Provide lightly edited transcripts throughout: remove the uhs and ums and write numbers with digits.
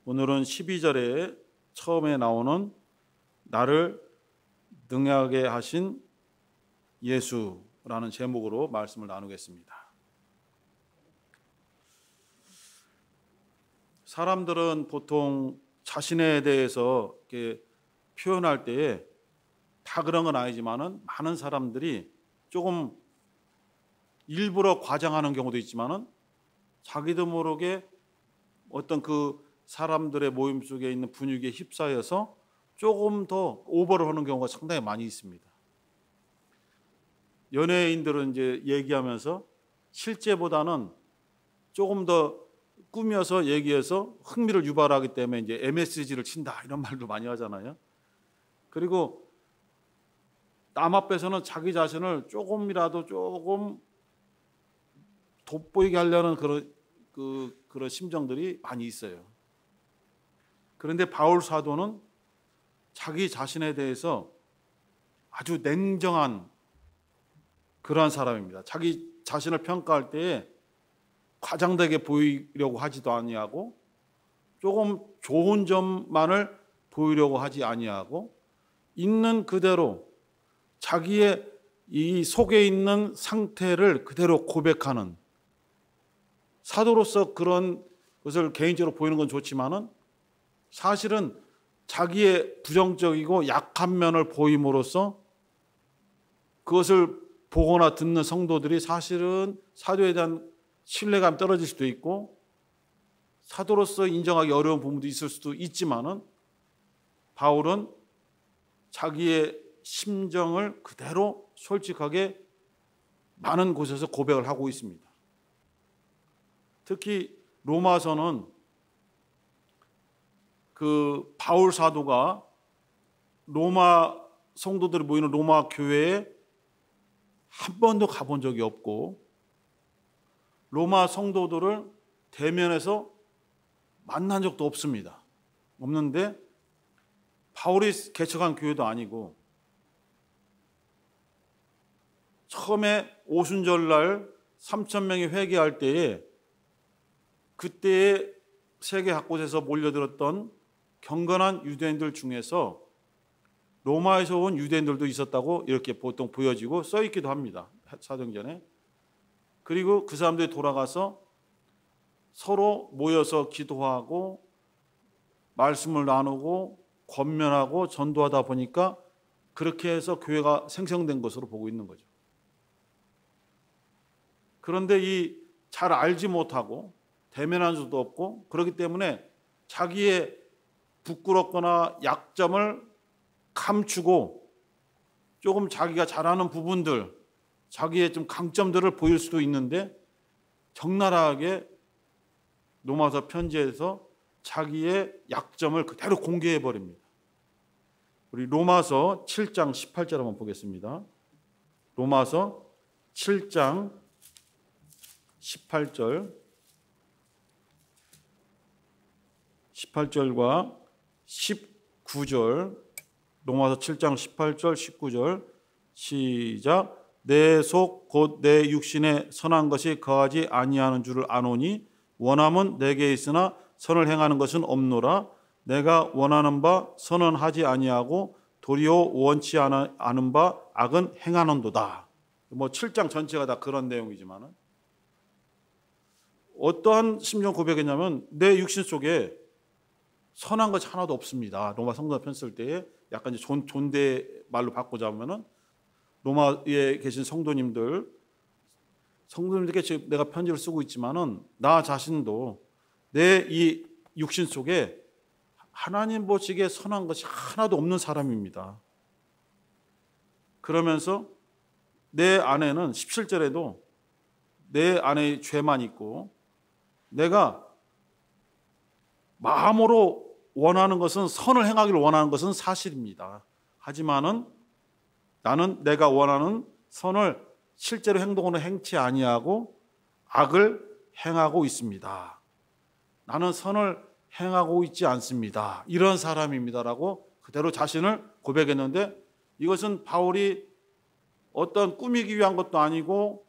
오늘은 12절에 처음에 나오는 나를 능하게 하신 예수라는 제목으로 말씀을 나누겠습니다. 사람들은 보통 자신에 대해서 이렇게 표현할 때에 다 그런 건 아니지만은 많은 사람들이 조금 일부러 과장하는 경우도 있지만은 자기도 모르게 어떤 그 사람들의 모임 속에 있는 분위기에 휩싸여서 조금 더 오버를 하는 경우가 상당히 많이 있습니다. 연예인들은 이제 얘기하면서 실제보다는 조금 더 꾸며서 얘기해서 흥미를 유발하기 때문에 이제 MSG를 친다 이런 말도 많이 하잖아요. 그리고 남 앞에서는 자기 자신을 조금이라도 조금 돋보이게 하려는 그런 심정들이 많이 있어요. 그런데 바울 사도는 자기 자신에 대해서 아주 냉정한 그러한 사람입니다. 자기 자신을 평가할 때에 과장되게 보이려고 하지도 아니하고 조금 좋은 점만을 보이려고 하지 아니하고 있는 그대로 자기의 이 속에 있는 상태를 그대로 고백하는 사도로서 그런 것을 개인적으로 보이는 건 좋지만은 사실은 자기의 부정적이고 약한 면을 보임으로써 그것을 보거나 듣는 성도들이 사실은 사도에 대한 신뢰감이 떨어질 수도 있고 사도로서 인정하기 어려운 부분도 있을 수도 있지만은 바울은 자기의 심정을 그대로 솔직하게 많은 곳에서 고백을 하고 있습니다. 특히 로마서는 그 바울 사도가 로마 성도들이 모이는 로마 교회에 한 번도 가본 적이 없고 로마 성도들을 대면해서 만난 적도 없습니다. 없는데 바울이 개척한 교회도 아니고 처음에 오순절날 3,000명이 회개할 때에 그때의 세계 곳곳에서 몰려들었던 경건한 유대인들 중에서 로마에서 온 유대인들도 있었다고 이렇게 보통 보여지고 써 있기도 합니다. 사도행전에. 그리고 그 사람들이 돌아가서 서로 모여서 기도하고 말씀을 나누고 권면하고 전도하다 보니까 그렇게 해서 교회가 생성된 것으로 보고 있는 거죠. 그런데 이 잘 알지 못하고 대면한 수도 없고 그렇기 때문에 자기의 부끄럽거나 약점을 감추고 조금 자기가 잘하는 부분들, 자기의 좀 강점들을 보일 수도 있는데 적나라하게 로마서 편지에서 자기의 약점을 그대로 공개해 버립니다. 우리 로마서 7장 18절 한번 보겠습니다. 로마서 7장 18절과 19절 로마서 7장 18절 19절 시작. 내 속 곧 내 육신에 선한 것이 거하지 아니하는 줄을 아노니 원함은 내게 있으나 선을 행하는 것은 없노라. 내가 원하는 바 선은 하지 아니하고 도리어 원치 않은 바 악은 행하는도다. 7장 전체가 다 그런 내용이지만은 어떠한 심정 고백이냐면 내 육신 속에 선한 것이 하나도 없습니다. 로마 성도가 편 쓸 때에 약간 이제 존대 말로 바꾸자면은 로마에 계신 성도님들께 지금 내가 편지를 쓰고 있지만은 나 자신도 내 이 육신 속에 하나님 보시기에 선한 것이 하나도 없는 사람입니다. 그러면서 내 안에는 17절에도 내 안에 죄만 있고 내가 마음으로 원하는 것은 선을 행하기를 원하는 것은 사실입니다. 하지만은 나는 내가 원하는 선을 실제로 행동으로 행치 아니하고 악을 행하고 있습니다. 나는 선을 행하고 있지 않습니다. 이런 사람입니다라고 그대로 자신을 고백했는데 이것은 바울이 어떤 꾸미기 위한 것도 아니고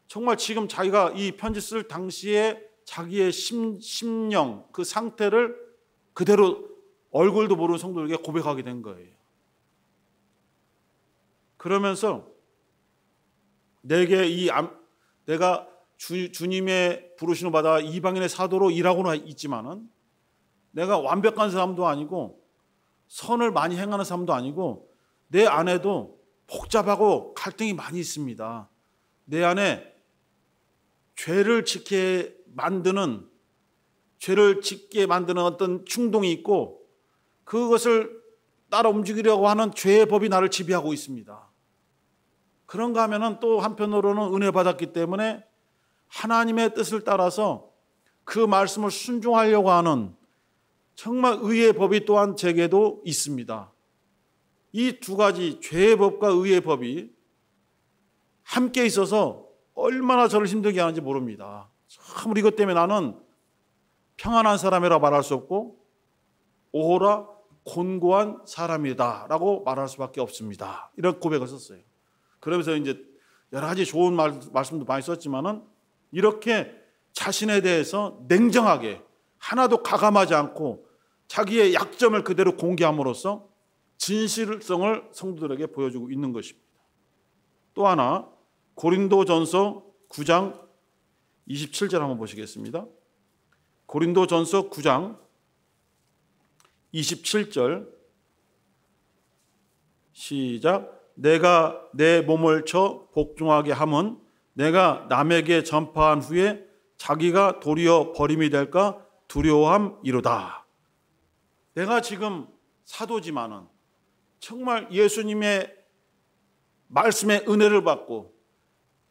정말 지금 자기가 이 편지 쓸 당시에 자기의 심령 그 상태를 그대로 얼굴도 모르는 성도들에게 고백하게 된 거예요. 그러면서 내가 주님의 부르심을 받아 이방인의 사도로 일하고는 있지만은 내가 완벽한 사람도 아니고 선을 많이 행하는 사람도 아니고 내 안에도 복잡하고 갈등이 많이 있습니다. 내 안에 죄를 짓게 만드는 어떤 충동이 있고 그것을 따라 움직이려고 하는 죄의 법이 나를 지배하고 있습니다. 그런가 하면은 또 한편으로는 은혜 받았기 때문에 하나님의 뜻을 따라서 그 말씀을 순종하려고 하는 정말 의의 법이 또한 제게도 있습니다. 이 두 가지 죄의 법과 의의 법이 함께 있어서 얼마나 저를 힘들게 하는지 모릅니다. 참 이것 때문에 나는 평안한 사람이라 말할 수 없고 오호라 곤고한 사람이다 라고 말할 수밖에 없습니다. 이런 고백을 썼어요. 그러면서 이제 여러 가지 좋은 말씀도 많이 썼지만은 이렇게 자신에 대해서 냉정하게 하나도 가감하지 않고 자기의 약점을 그대로 공개함으로써 진실성을 성도들에게 보여주고 있는 것입니다. 또 하나 고린도전서 9장 27절 한번 보시겠습니다. 고린도전서 9장 27절 시작. 내가 내 몸을 쳐 복종하게 함은 내가 남에게 전파한 후에 자기가 도리어 버림이 될까 두려워함이로다. 내가 지금 사도지만은 정말 예수님의 말씀의 은혜를 받고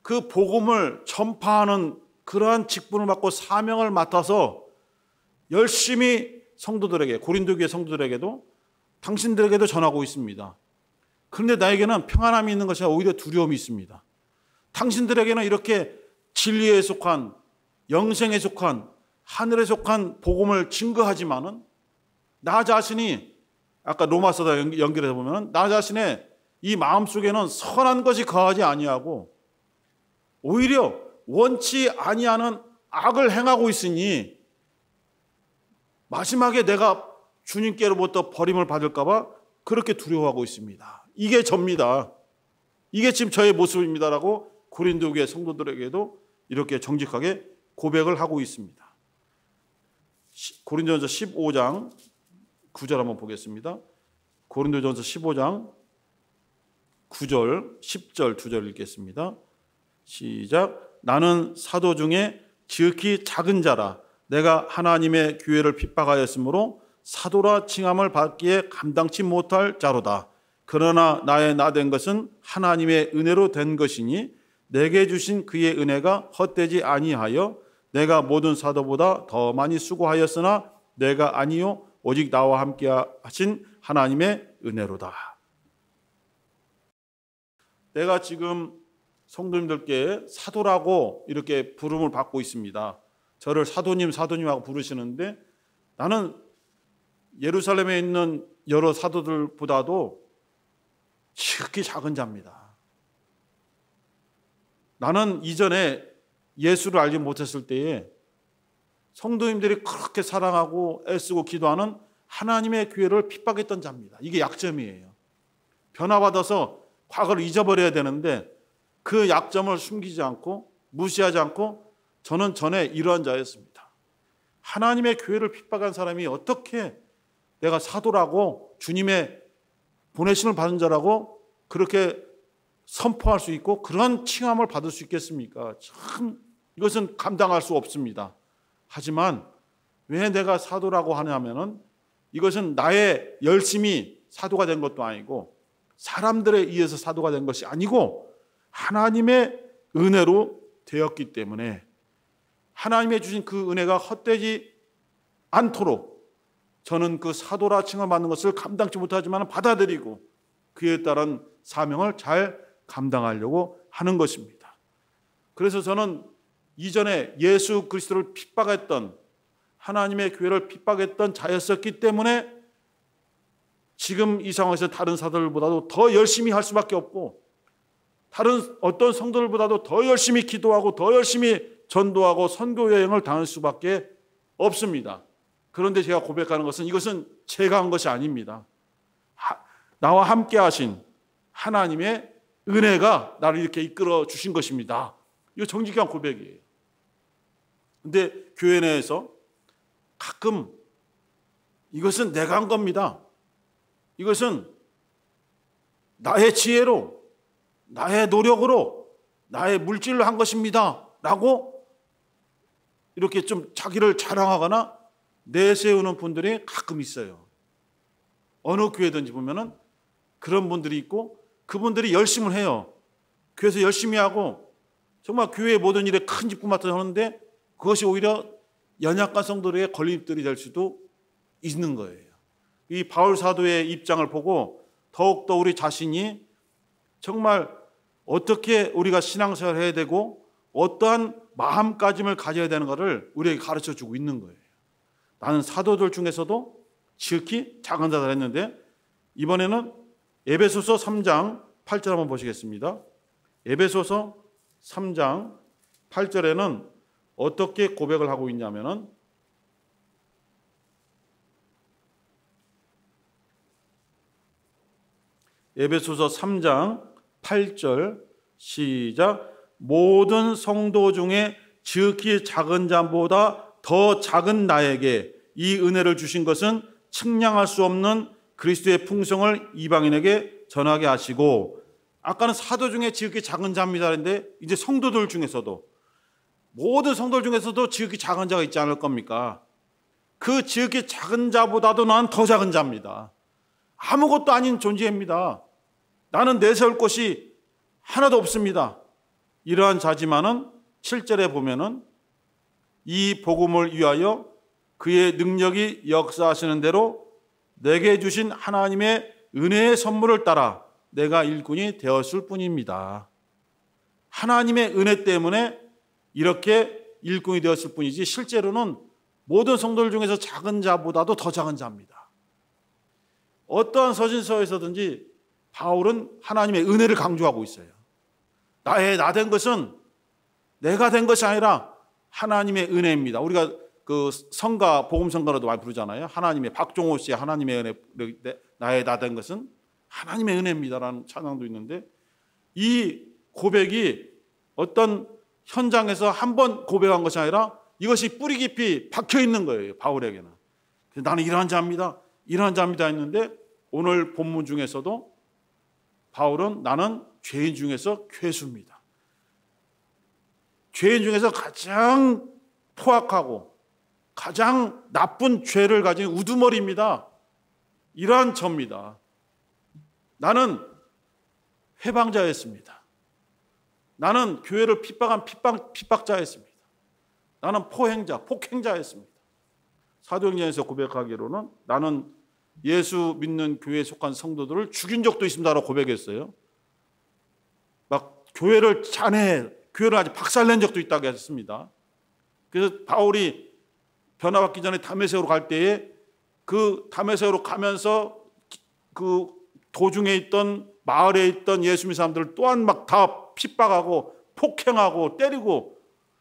그 복음을 전파하는 그러한 직분을 받고 사명을 맡아서 열심히 성도들에게, 고린도 교회 성도들에게도 당신들에게도 전하고 있습니다. 그런데 나에게는 평안함이 있는 것이 아니라 오히려 두려움이 있습니다. 당신들에게는 이렇게 진리에 속한, 영생에 속한, 하늘에 속한 복음을 증거하지만은 나 자신이 아까 로마서다 연결해서 보면 나 자신의 이 마음속에는 선한 것이 거하지 아니하고 오히려 원치 아니하는 악을 행하고 있으니 마지막에 내가 주님께로부터 버림을 받을까 봐 그렇게 두려워하고 있습니다. 이게 접니다. 이게 지금 저의 모습입니다라고 고린도 교회 성도들에게도 이렇게 정직하게 고백을 하고 있습니다. 고린도전서 15장 9절 한번 보겠습니다. 고린도전서 15장 9절, 10절, 2절 읽겠습니다. 시작. 나는 사도 중에 지극히 작은 자라 내가 하나님의 교회를 핍박하였으므로 사도라 칭함을 받기에 감당치 못할 자로다. 그러나 나의 나된 것은 하나님의 은혜로 된 것이니 내게 주신 그의 은혜가 헛되지 아니하여 내가 모든 사도보다 더 많이 수고하였으나 내가 아니요 오직 나와 함께 하신 하나님의 은혜로다. 내가 지금 성도님들께 사도라고 이렇게 부름을 받고 있습니다. 저를 사도님하고 부르시는데 나는 예루살렘에 있는 여러 사도들보다도 지극히 작은 자입니다. 나는 이전에 예수를 알지 못했을 때에 성도님들이 그렇게 사랑하고 애쓰고 기도하는 하나님의 교회를 핍박했던 자입니다. 이게 약점이에요. 변화받아서 과거를 잊어버려야 되는데 그 약점을 숨기지 않고 무시하지 않고 저는 전에 이러한 자였습니다. 하나님의 교회를 핍박한 사람이 어떻게 내가 사도라고 주님의 보내심을 받은 자라고 그렇게 선포할 수 있고 그런 칭함을 받을 수 있겠습니까? 참 이것은 감당할 수 없습니다. 하지만 왜 내가 사도라고 하냐면은 이것은 나의 열심히 사도가 된 것도 아니고 사람들에 의해서 사도가 된 것이 아니고 하나님의 은혜로 되었기 때문에 하나님의 주신 그 은혜가 헛되지 않도록 저는 그 사도라 칭을 받는 것을 감당치 못하지만 받아들이고 그에 따른 사명을 잘 감당하려고 하는 것입니다. 그래서 저는 이전에 예수 그리스도를 핍박했던 하나님의 교회를 핍박했던 자였었기 때문에 지금 이 상황에서 다른 사도들보다도 더 열심히 할 수밖에 없고 다른 어떤 성도들보다도 더 열심히 기도하고 더 열심히 전도하고 선교 여행을 다닐 수밖에 없습니다. 그런데 제가 고백하는 것은 이것은 제가 한 것이 아닙니다. 나와 함께 하신 하나님의 은혜가 나를 이렇게 이끌어 주신 것입니다. 이거 정직한 고백이에요. 근데 교회 내에서 가끔 이것은 내가 한 겁니다. 이것은 나의 지혜로, 나의 노력으로, 나의 물질로 한 것입니다. 라고 이렇게 좀 자기를 자랑하거나 내세우는 분들이 가끔 있어요. 어느 교회든지 보면은 그런 분들이 있고 그분들이 열심을 해요. 교회에서 열심히 하고 정말 교회의 모든 일에 큰 직분 맡아서 하는데 그것이 오히려 연약한 성도들의 걸림돌이 될 수도 있는 거예요. 이 바울 사도의 입장을 보고 더욱더 우리 자신이 정말 어떻게 우리가 신앙생활을 해야 되고 어떠한 마음가짐을 가져야 되는 것을 우리에게 가르쳐주고 있는 거예요. 나는 사도들 중에서도 지극히 작은 자다 했는데 이번에는 에베소서 3장 8절 한번 보시겠습니다. 에베소서 3장 8절에는 어떻게 고백을 하고 있냐면은 에베소서 3장 8절 시작. 모든 성도 중에 지극히 작은 자보다 더 작은 나에게 이 은혜를 주신 것은 측량할 수 없는 그리스도의 풍성을 이방인에게 전하게 하시고, 아까는 사도 중에 지극히 작은 자입니다 그런데 이제 성도들 중에서도 모든 성도들 중에서도 지극히 작은 자가 있지 않을 겁니까? 그 지극히 작은 자보다도 난 더 작은 자입니다. 아무것도 아닌 존재입니다. 나는 내세울 것이 하나도 없습니다. 이러한 자지만은 7절에 보면은 이 복음을 위하여 그의 능력이 역사하시는 대로 내게 주신 하나님의 은혜의 선물을 따라 내가 일꾼이 되었을 뿐입니다. 하나님의 은혜 때문에 이렇게 일꾼이 되었을 뿐이지 실제로는 모든 성도들 중에서 작은 자보다도 더 작은 자입니다. 어떠한 서신서에서든지 바울은 하나님의 은혜를 강조하고 있어요. 나 된 것은 내가 된 것이 아니라 하나님의 은혜입니다. 우리가 그 성가, 복음성가로도 많이 부르잖아요. 하나님의, 박종호 씨의 하나님의 은혜, 나의 나 된 것은 하나님의 은혜입니다라는 찬양도 있는데, 이 고백이 어떤 현장에서 한 번 고백한 것이 아니라 이것이 뿌리 깊이 박혀 있는 거예요, 바울에게는. 그래서 나는 이러한 자입니다, 이러한 자입니다 했는데, 오늘 본문 중에서도 바울은 나는 죄인 중에서 괴수입니다. 죄인 중에서 가장 포악하고 가장 나쁜 죄를 가진 우두머리입니다. 이러한 저입니다. 나는 회방자였습니다. 나는 교회를 핍박한 핍박자였습니다. 나는 포행자, 폭행자였습니다. 사도행전에서 고백하기로는 나는 예수 믿는 교회에 속한 성도들을 죽인 적도 있습니다라고 고백했어요. 막 교회를 잔해, 교회를 아주 박살낸 적도 있다고 했습니다. 그래서 바울이 변화받기 전에 다메섹으로 갈 때에 그 다메섹으로 가면서 그 도중에 있던 마을에 있던 예수 믿는 사람들을 또한 막 다 핍박하고 폭행하고 때리고,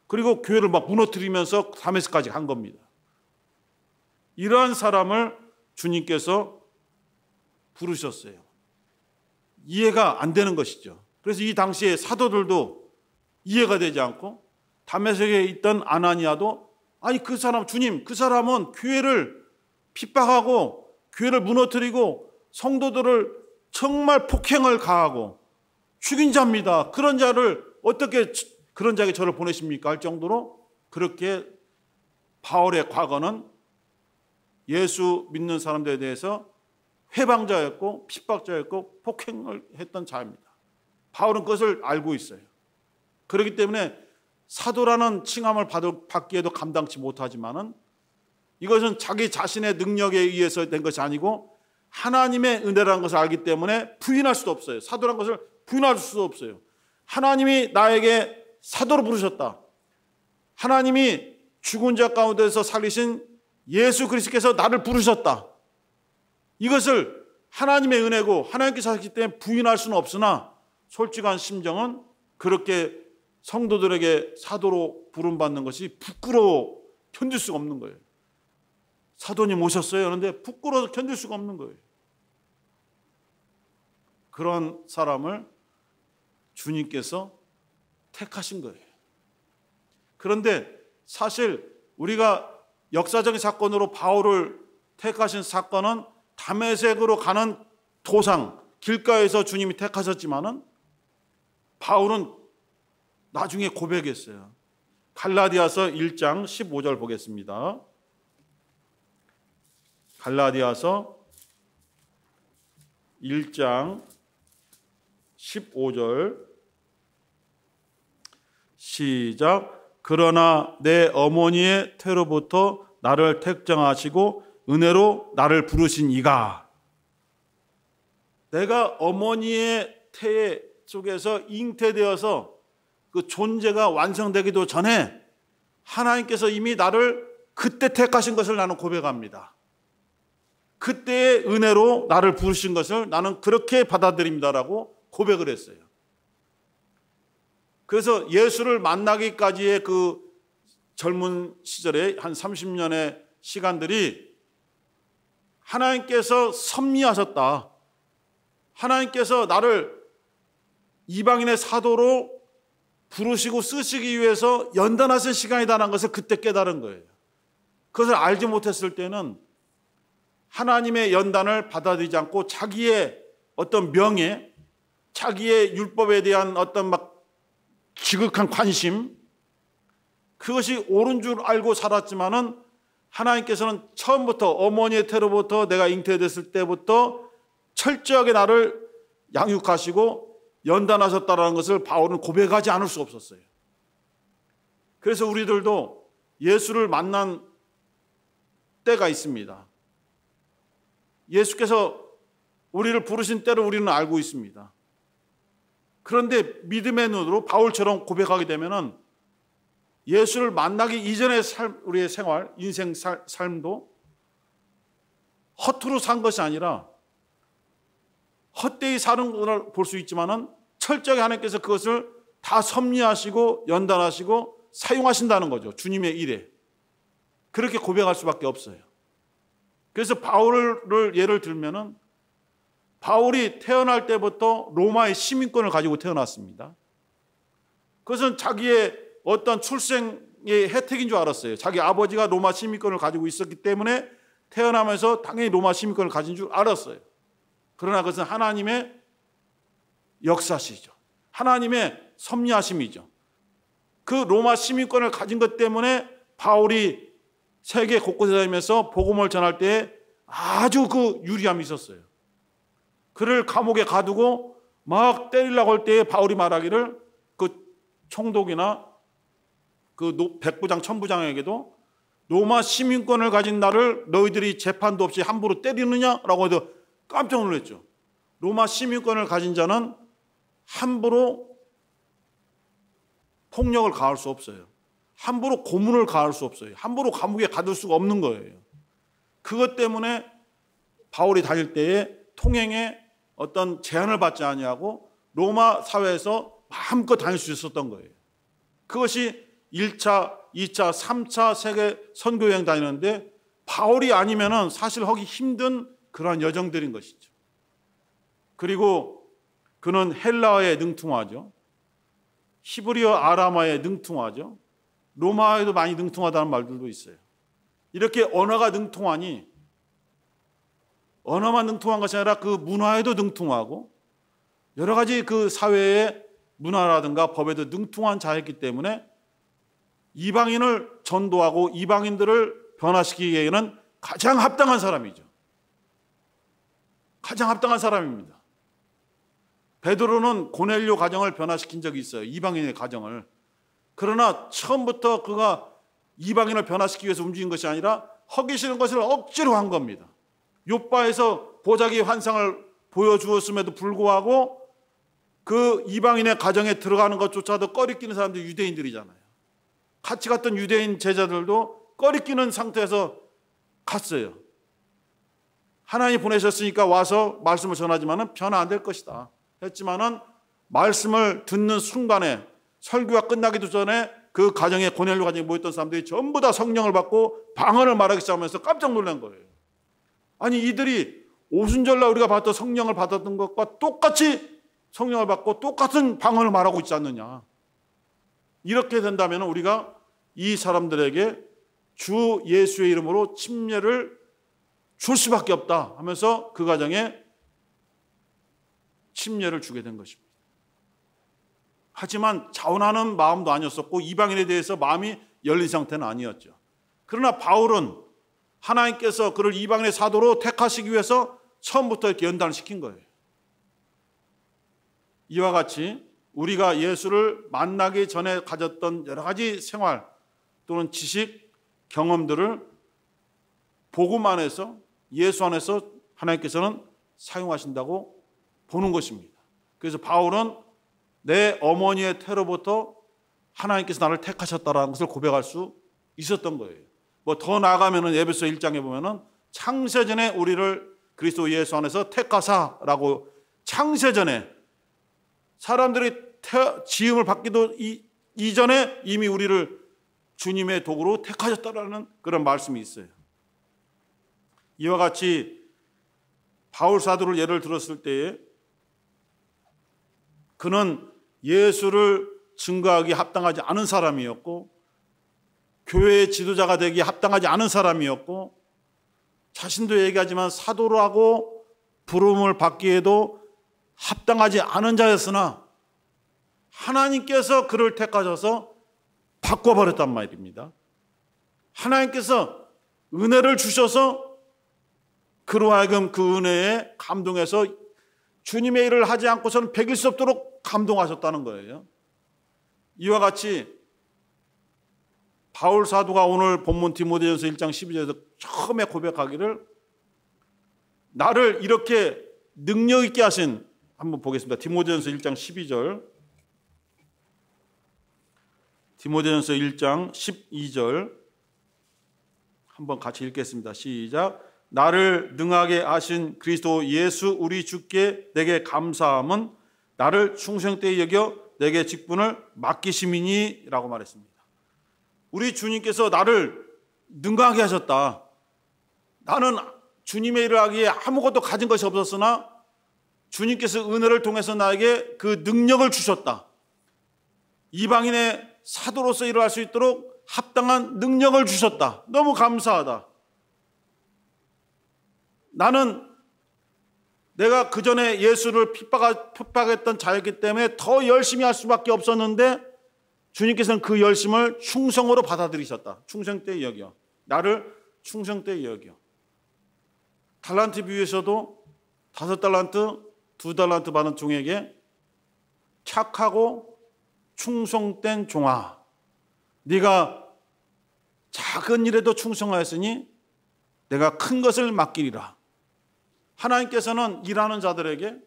그리고 교회를 막 무너뜨리면서 다메섹까지 간 겁니다. 이러한 사람을 주님께서 부르셨어요. 이해가 안 되는 것이죠. 그래서 이 당시에 사도들도 이해가 되지 않고, 다메섹에 있던 아나니아도 아니 그 사람, 주님, 그 사람은 교회를 핍박하고 교회를 무너뜨리고 성도들을 정말 폭행을 가하고 죽인 자입니다. 그런 자를 어떻게 그런 자에게 저를 보내십니까? 할 정도로 그렇게 바울의 과거는 예수 믿는 사람들에 대해서 회방자였고 핍박자였고 폭행을 했던 자입니다. 바울은 그것을 알고 있어요. 그렇기 때문에 사도라는 칭함을 받기에도 감당치 못하지만은 이것은 자기 자신의 능력에 의해서 된 것이 아니고 하나님의 은혜라는 것을 알기 때문에 부인할 수도 없어요. 사도라는 것을 부인할 수도 없어요. 하나님이 나에게 사도로 부르셨다. 하나님이 죽은 자 가운데서 살리신 예수 그리스도께서 나를 부르셨다. 이것을 하나님의 은혜고 하나님께서 하셨기 때문에 부인할 수는 없으나 솔직한 심정은 그렇게 성도들에게 사도로 부름받는 것이 부끄러워 견딜 수가 없는 거예요. 사도님 오셨어요. 그런데 부끄러워서 견딜 수가 없는 거예요. 그런 사람을 주님께서 택하신 거예요. 그런데 사실 우리가 역사적인 사건으로 바울을 택하신 사건은 다메섹으로 가는 도상, 길가에서 주님이 택하셨지만은 바울은 나중에 고백했어요. 갈라디아서 1장 15절 보겠습니다. 갈라디아서 1장 15절 시작. 그러나 내 어머니의 태로부터 나를 택정하시고 은혜로 나를 부르신 이가, 내가 어머니의 태 속에서 잉태되어서 그 존재가 완성되기도 전에 하나님께서 이미 나를 그때 택하신 것을 나는 고백합니다. 그때의 은혜로 나를 부르신 것을 나는 그렇게 받아들입니다라고 고백을 했어요. 그래서 예수를 만나기까지의 그 젊은 시절에 한 30년의 시간들이 하나님께서 섭리하셨다. 하나님께서 나를 이방인의 사도로 부르시고 쓰시기 위해서 연단하신 시간이다라는 것을 그때 깨달은 거예요. 그것을 알지 못했을 때는 하나님의 연단을 받아들이지 않고 자기의 어떤 명예, 자기의 율법에 대한 어떤 막 지극한 관심, 그것이 옳은 줄 알고 살았지만은 하나님께서는 처음부터 어머니의 태로부터 내가 잉태됐을 때부터 철저하게 나를 양육하시고 연단하셨다는 것을 바울은 고백하지 않을 수 없었어요. 그래서 우리들도 예수를 만난 때가 있습니다. 예수께서 우리를 부르신 때를 우리는 알고 있습니다. 그런데 믿음의 눈으로 바울처럼 고백하게 되면은 예수를 만나기 이전의 우리의 생활, 인생 삶도 허투루 산 것이 아니라 헛되이 사는 것을 볼 수 있지만은 철저하게 하나님께서 그것을 다 섭리하시고 연단하시고 사용하신다는 거죠. 주님의 일에. 그렇게 고백할 수밖에 없어요. 그래서 바울을 예를 들면은 바울이 태어날 때부터 로마의 시민권을 가지고 태어났습니다. 그것은 자기의 어떤 출생의 혜택인 줄 알았어요. 자기 아버지가 로마 시민권을 가지고 있었기 때문에 태어나면서 당연히 로마 시민권을 가진 줄 알았어요. 그러나 그것은 하나님의 역사시죠. 하나님의 섭리하심이죠. 그 로마 시민권을 가진 것 때문에 바울이 세계 곳곳에 다니면서 복음을 전할 때에 아주 그 유리함이 있었어요. 그를 감옥에 가두고 막 때리려고 할 때에 바울이 말하기를 그 총독이나 그 백부장, 천부장에게도 로마 시민권을 가진 나를 너희들이 재판도 없이 함부로 때리느냐라고 해도 깜짝 놀랐죠. 로마 시민권을 가진 자는 함부로 폭력을 가할 수 없어요. 함부로 고문을 가할 수 없어요. 함부로 감옥에 가둘 수가 없는 거예요. 그것 때문에 바울이 다닐 때에 통행에 어떤 제한을 받지 아니하고 로마 사회에서 마음껏 다닐 수 있었던 거예요. 그것이 1차, 2차, 3차 세계 선교여행 다니는데 바울이 아니면은 사실 하기 힘든 그러한 여정들인 것이죠. 그리고 그는 헬라어에 능통하죠. 히브리어, 아람어에 능통하죠. 로마어에도 많이 능통하다는 말들도 있어요. 이렇게 언어가 능통하니 언어만 능통한 것이 아니라 그 문화에도 능통하고 여러 가지 그 사회의 문화라든가 법에도 능통한 자였기 때문에 이방인을 전도하고 이방인들을 변화시키기에는 가장 합당한 사람이죠. 가장 합당한 사람입니다. 베드로는 고넬료 가정을 변화시킨 적이 있어요. 이방인의 가정을. 그러나 처음부터 그가 이방인을 변화시키기 위해서 움직인 것이 아니라 하기 싫은 것을 억지로 한 겁니다. 욥바에서 보자기 환상을 보여주었음에도 불구하고 그 이방인의 가정에 들어가는 것조차도 꺼리끼는 사람들이 유대인들이잖아요. 같이 갔던 유대인 제자들도 꺼리끼는 상태에서 갔어요. 하나님이 보내셨으니까 와서 말씀을 전하지만은 변화 안 될 것이다 했지만은 말씀을 듣는 순간에 설교가 끝나기도 전에 그 그 가정에, 고넬료 가정에 모였던 사람들이 전부 다 성령을 받고 방언을 말하기 시작하면서 깜짝 놀란 거예요. 아니, 이들이 오순절날 우리가 받았던 성령을 받았던 것과 똑같이 성령을 받고 똑같은 방언을 말하고 있지 않느냐. 이렇게 된다면 우리가 이 사람들에게 주 예수의 이름으로 침례를 줄 수밖에 없다 하면서 그 가정에 침례를 주게 된 것입니다. 하지만 자원하는 마음도 아니었었고 이방인에 대해서 마음이 열린 상태는 아니었죠. 그러나 바울은 하나님께서 그를 이방인의 사도로 택하시기 위해서 처음부터 이렇게 연단을 시킨 거예요. 이와 같이 우리가 예수를 만나기 전에 가졌던 여러 가지 생활 또는 지식, 경험들을 복음 안에서, 예수 안에서 하나님께서는 사용하신다고 보는 것입니다. 그래서 바울은 내 어머니의 태로부터 하나님께서 나를 택하셨다라는 것을 고백할 수 있었던 거예요. 뭐 더 나아가면은 에베소 1장에 보면은 창세전에 우리를 그리스도 예수 안에서 택하사라고, 창세전에 사람들이 지음을 받기도 이전에 이미 우리를 주님의 도구로 택하셨다라는 그런 말씀이 있어요. 이와 같이 바울 사도를 예를 들었을 때에 그는 예수를 증거하기 합당하지 않은 사람이었고 교회의 지도자가 되기 합당하지 않은 사람이었고 자신도 얘기하지만 사도라고 부름을 받기에도 합당하지 않은 자였으나 하나님께서 그를 택하셔서 바꿔버렸단 말입니다. 하나님께서 은혜를 주셔서 그로 하여금 그 은혜에 감동해서 주님의 일을 하지 않고서는 배길 수 없도록 감동하셨다는 거예요. 이와 같이 바울 사도가 오늘 본문 디모데전서 1장 12절에서 처음에 고백하기를 나를 이렇게 능력 있게 하신, 한번 보겠습니다. 디모데전서 1장 12절. 디모데전서 1장 12절 한번 같이 읽겠습니다. 시작. 나를 능하게 하신 그리스도 예수 우리 주께 내게 감사함은 나를 충성되이 여겨 내게 직분을 맡기심이니 라고 말했습니다. 우리 주님께서 나를 능하게 하셨다. 나는 주님의 일을 하기에 아무것도 가진 것이 없었으나 주님께서 은혜를 통해서 나에게 그 능력을 주셨다. 이방인의 사도로서 일을 할 수 있도록 합당한 능력을 주셨다. 너무 감사하다. 나는 내가 그전에 예수를 핍박했던 자였기 때문에 더 열심히 할 수밖에 없었는데 주님께서는 그 열심을 충성으로 받아들이셨다. 충성되이 여겨. 나를 충성되이 여겨. 달란트 비유에서도 5달란트, 2달란트 받은 종에게 착하고 충성된 종아, 네가 작은 일에도 충성하였으니 내가 큰 것을 맡기리라. 하나님께서는 일하는 자들에게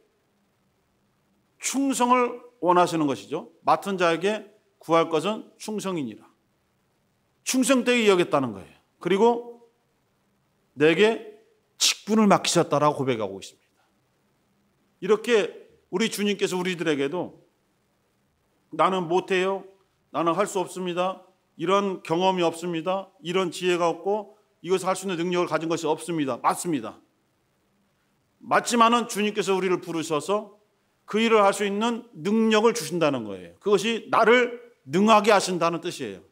충성을 원하시는 것이죠. 맡은 자에게 구할 것은 충성이니라. 충성되게 여겼다는 거예요. 그리고 내게 직분을 맡기셨다라고 고백하고 있습니다. 이렇게 우리 주님께서 우리들에게도 나는 못해요, 나는 할 수 없습니다, 이런 경험이 없습니다, 이런 지혜가 없고 이것을 할 수 있는 능력을 가진 것이 없습니다. 맞습니다. 맞지만은 주님께서 우리를 부르셔서 그 일을 할 수 있는 능력을 주신다는 거예요. 그것이 나를 능하게 하신다는 뜻이에요.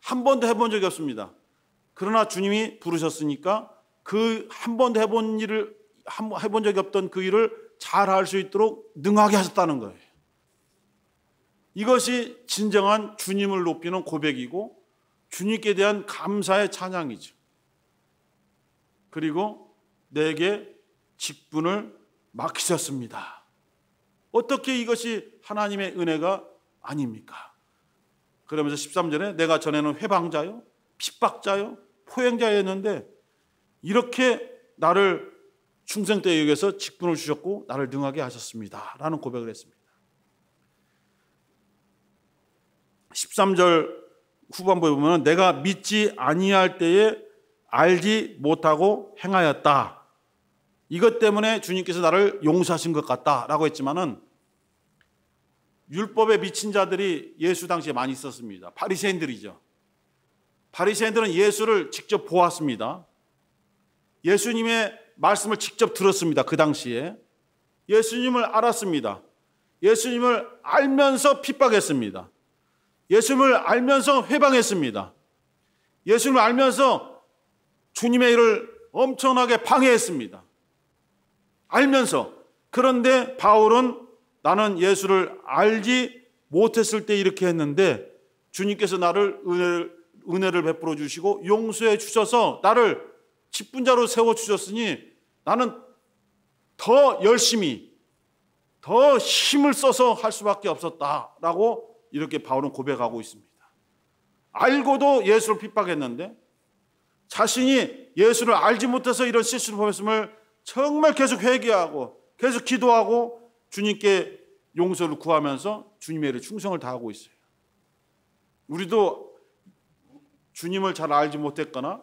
한 번도 해본 적이 없습니다. 그러나 주님이 부르셨으니까 그 한 번도 해본 적이 없던 그 일을 잘 할 수 있도록 능하게 하셨다는 거예요. 이것이 진정한 주님을 높이는 고백이고 주님께 대한 감사의 찬양이죠. 그리고 내게 직분을 맡기셨습니다. 어떻게 이것이 하나님의 은혜가 아닙니까? 그러면서 13절에 내가 전에는 회방자요, 핍박자요, 포행자였는데 이렇게 나를 충성되이 여겨서 직분을 주셨고 나를 능하게 하셨습니다 라는 고백을 했습니다. 13절 후반부에 보면 내가 믿지 아니할 때에 알지 못하고 행하였다. 이것 때문에 주님께서 나를 용서하신 것 같다라고 했지만은 율법에 미친 자들이 예수 당시에 많이 있었습니다. 바리새인들이죠. 바리새인들은 예수를 직접 보았습니다. 예수님의 말씀을 직접 들었습니다. 그 당시에 예수님을 알았습니다. 예수님을 알면서 핍박했습니다. 예수님을 알면서 회방했습니다. 예수님을 알면서 주님의 일을 엄청나게 방해했습니다. 알면서. 그런데 바울은 나는 예수를 알지 못했을 때 이렇게 했는데 주님께서 나를 은혜를 베풀어 주시고 용서해 주셔서 나를 직분자로 세워주셨으니 나는 더 열심히 더 힘을 써서 할 수밖에 없었다라고 이렇게 바울은 고백하고 있습니다. 알고도 예수를 핍박했는데 자신이 예수를 알지 못해서 이런 실수를 범했음을 정말 계속 회개하고 계속 기도하고 주님께 용서를 구하면서 주님의 일에 충성을 다하고 있어요. 우리도 주님을 잘 알지 못했거나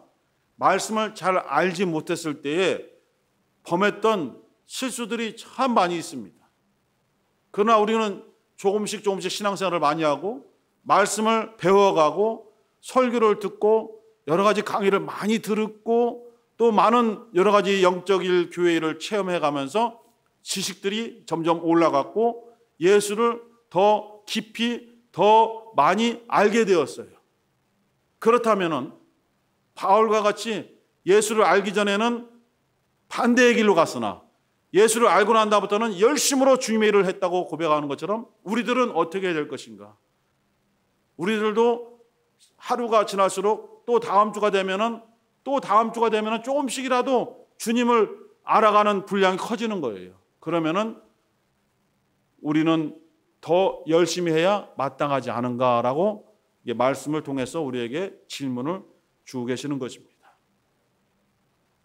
말씀을 잘 알지 못했을 때에 범했던 실수들이 참 많이 있습니다. 그러나 우리는 조금씩 신앙생활을 많이 하고 말씀을 배워가고 설교를 듣고 여러 가지 강의를 많이 듣고 또 많은 여러 가지 영적인 교회를 체험해가면서 지식들이 점점 올라갔고 예수를 더 깊이 더 많이 알게 되었어요. 그렇다면은 바울과 같이 예수를 알기 전에는 반대의 길로 갔으나 예수를 알고 난 다음부터는 열심으로 주님의 일을 했다고 고백하는 것처럼 우리들은 어떻게 될 것인가? 우리들도 하루가 지날수록 또 다음 주가 되면은 조금씩이라도 주님을 알아가는 분량이 커지는 거예요. 그러면은 우리는 더 열심히 해야 마땅하지 않은가라고 말씀을 통해서 우리에게 질문을 주고 계시는 것입니다.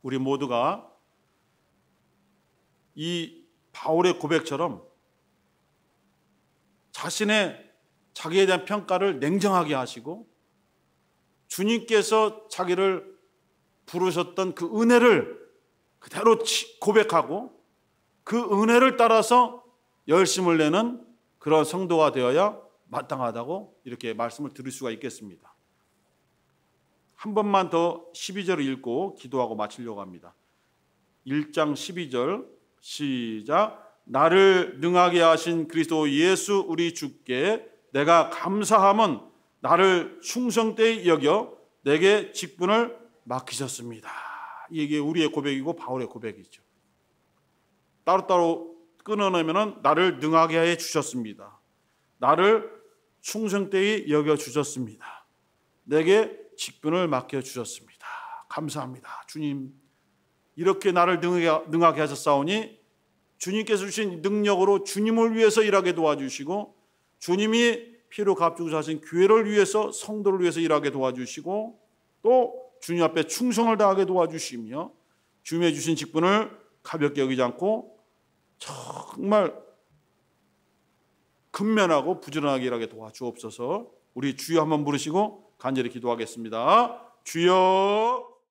우리 모두가 이 바울의 고백처럼 자기에 대한 평가를 냉정하게 하시고 주님께서 자기를 부르셨던 그 은혜를 그대로 고백하고 그 은혜를 따라서 열심을 내는 그런 성도가 되어야 마땅하다고 이렇게 말씀을 드릴 수가 있겠습니다. 한 번만 더 12절을 읽고 기도하고 마치려고 합니다. 1장 12절 시작. 나를 능하게 하신 그리스도 예수 우리 주께 내가 감사함은 나를 충성되이 여겨 내게 직분을 맡기셨습니다. 이게 우리의 고백이고 바울의 고백이죠. 따로따로 끊어내면 나를 능하게 해 주셨습니다. 나를 충성되이 여겨 주셨습니다. 내게 직분을 맡겨 주셨습니다. 감사합니다. 주님, 이렇게 나를 능하게 하셨사오니 주님께서 주신 능력으로 주님을 위해서 일하게 도와주시고 주님이 피로 값주고 사신 교회를 위해서 성도를 위해서 일하게 도와주시고 또 주님 앞에 충성을 다하게 도와주시며 주님의 주신 직분을 가볍게 여기지 않고 정말 근면하고 부지런하게 일하게 도와주옵소서. 우리 주여 한번 부르시고 간절히 기도하겠습니다. 주여.